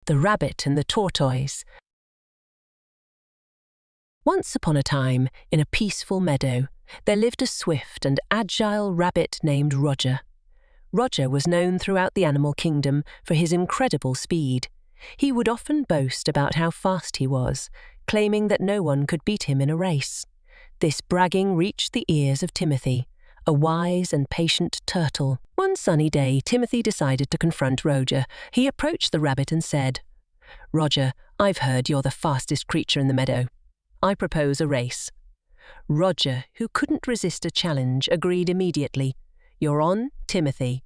The Rabbit and the Tortoise. Once upon a time, in a peaceful meadow, there lived a swift and agile rabbit named Roger. Roger was known throughout the animal kingdom for his incredible speed. He would often boast about how fast he was, claiming that no one could beat him in a race. This bragging reached the ears of Timothy, a wise and patient turtle. One sunny day, Timothy decided to confront Roger. He approached the rabbit and said, "Roger, I've heard you're the fastest creature in the meadow. I propose a race." Roger, who couldn't resist a challenge, agreed immediately. "You're on, Timothy.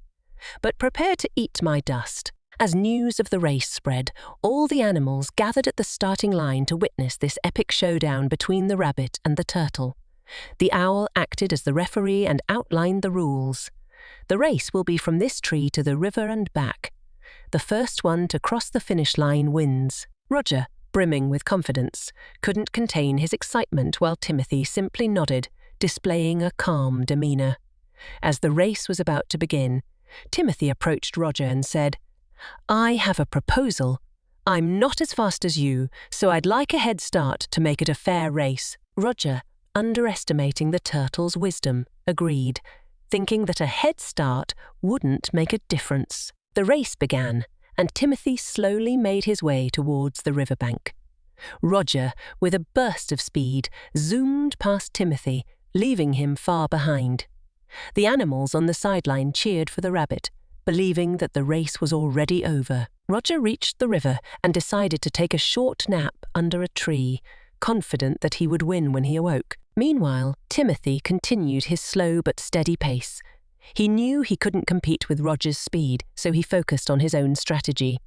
But prepare to eat my dust." As news of the race spread, all the animals gathered at the starting line to witness this epic showdown between the rabbit and the turtle. The owl acted as the referee and outlined the rules. The race will be from this tree to the river and back. The first one to cross the finish line wins. Roger, brimming with confidence, couldn't contain his excitement while Timothy simply nodded, displaying a calm demeanor. As the race was about to begin, Timothy approached Roger and said, "I have a proposal. I'm not as fast as you, so I'd like a head start to make it a fair race." Roger, underestimating the turtle's wisdom, agreed, thinking that a head start wouldn't make a difference. The race began, and Timothy slowly made his way towards the riverbank. Roger, with a burst of speed, zoomed past Timothy, leaving him far behind. The animals on the sideline cheered for the rabbit, believing that the race was already over. Roger reached the river and decided to take a short nap under a tree, confident that he would win when he awoke. Meanwhile, Timothy continued his slow but steady pace. He knew he couldn't compete with Roger's speed, so he focused on his own strategy.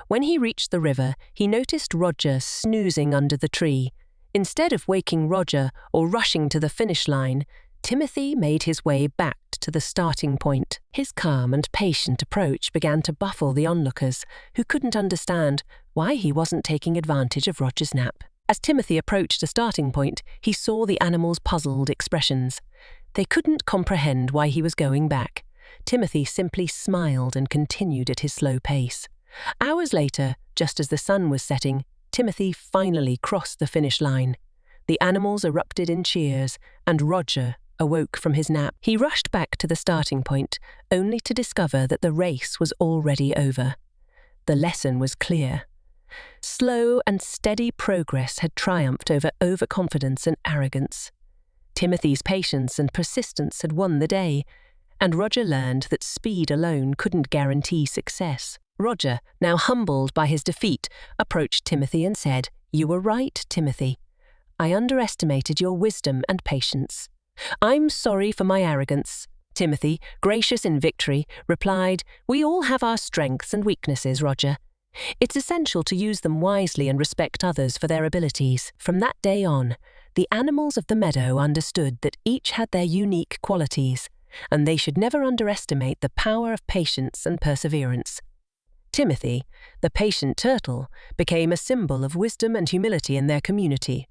When he reached the river, he noticed Roger snoozing under the tree. Instead of waking Roger or rushing to the finish line, Timothy made his way back to the starting point. His calm and patient approach began to baffle the onlookers, who couldn't understand why he wasn't taking advantage of Roger's nap. As Timothy approached the starting point, he saw the animals' puzzled expressions. They couldn't comprehend why he was going back. Timothy simply smiled and continued at his slow pace. Hours later, just as the sun was setting, Timothy finally crossed the finish line. The animals erupted in cheers, and Roger awoke from his nap. He rushed back to the starting point, only to discover that the race was already over. The lesson was clear. Slow and steady progress had triumphed over overconfidence and arrogance. Timothy's patience and persistence had won the day, and Roger learned that speed alone couldn't guarantee success. Roger, now humbled by his defeat, approached Timothy and said, "You were right, Timothy. I underestimated your wisdom and patience." "I'm sorry for my arrogance." Timothy, gracious in victory, replied, "We all have our strengths and weaknesses, Roger. It's essential to use them wisely and respect others for their abilities." From that day on, the animals of the meadow understood that each had their unique qualities, and they should never underestimate the power of patience and perseverance. Timothy, the patient turtle, became a symbol of wisdom and humility in their community.